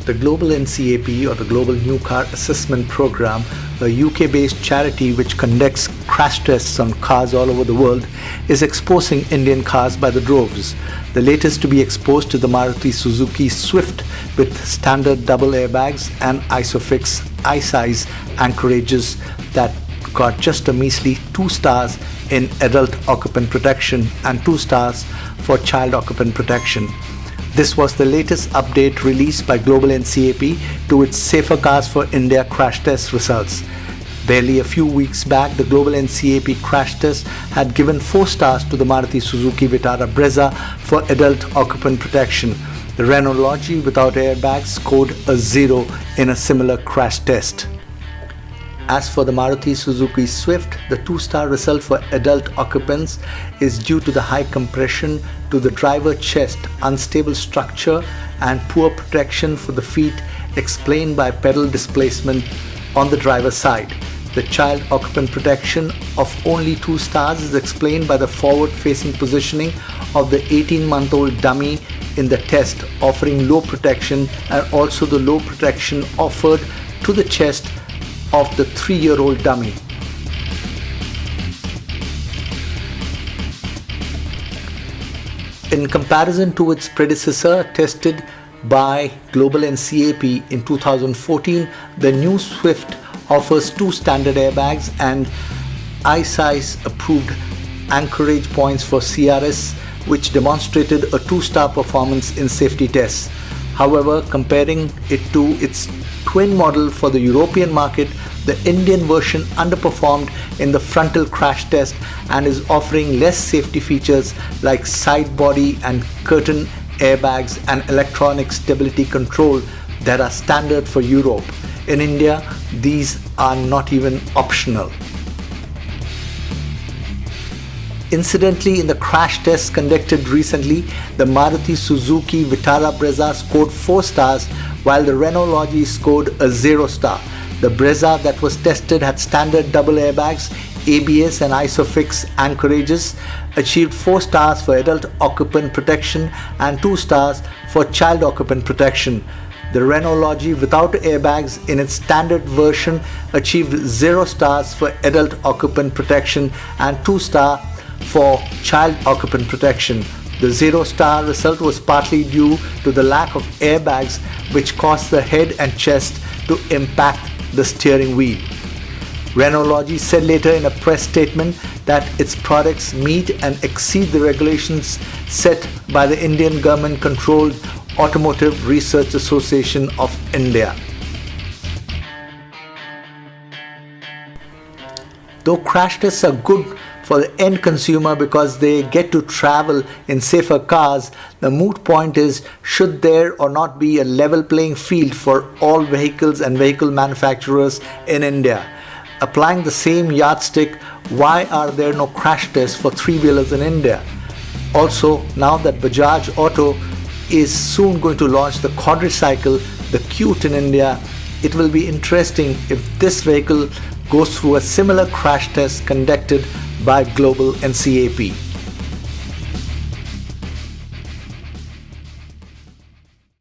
The Global NCAP, or the Global New Car Assessment Program, a UK-based charity which conducts crash tests on cars all over the world, is exposing Indian cars by the droves. The latest to be exposed is the Maruti Suzuki Swift with standard double airbags and ISOFIX I-size anchorages that got just a measly 2 stars in adult occupant protection and 2 stars for child occupant protection. This was the latest update released by Global NCAP to its Safer Cars for India crash test results. Barely a few weeks back, the Global NCAP crash test had given 4 stars to the Maruti Suzuki Vitara Brezza for adult occupant protection. The Renault Logi without airbags scored a 0 in a similar crash test. As for the Maruti Suzuki Swift, the 2-star result for adult occupants is due to the high compression to the driver chest, unstable structure and poor protection for the feet explained by pedal displacement on the driver's side. The child occupant protection of only 2 stars is explained by the forward-facing positioning of the 18-month-old dummy in the test, offering low protection, and also the low protection offered to the chest of the 3-year-old dummy. In comparison to its predecessor tested by Global NCAP in 2014, the new Swift offers 2 standard airbags and I-size approved anchorage points for CRS, which demonstrated a 2-star performance in safety tests. However, comparing it to its twin model for the European market, the Indian version underperformed in the frontal crash test and is offering less safety features like side body and curtain airbags and electronic stability control that are standard for Europe. In India, these are not even optional. Incidentally, in the crash tests conducted recently, the Maruti Suzuki Vitara Brezza scored 4 stars while the Renault Logi scored a 0 star. The Brezza that was tested had standard double airbags, ABS and ISOFIX anchorages, achieved 4 stars for adult occupant protection and 2 stars for child occupant protection. The Renault Logi without airbags in its standard version achieved 0 stars for adult occupant protection and 2 stars for child occupant protection. The 0-star result was partly due to the lack of airbags, which caused the head and chest to impact the steering wheel. Renault Logi said later in a press statement that its products meet and exceed the regulations set by the Indian government-controlled Automotive Research Association of India. Though crash tests are good for the end consumer because they get to travel in safer cars, the moot point is, should there or not be a level playing field for all vehicles and vehicle manufacturers in India? Applying the same yardstick, why are there no crash tests for 3-wheelers in India? Also, now that Bajaj Auto is soon going to launch the quadricycle, the Qute, in India, it will be interesting if this vehicle goes through a similar crash test conducted by Global NCAP.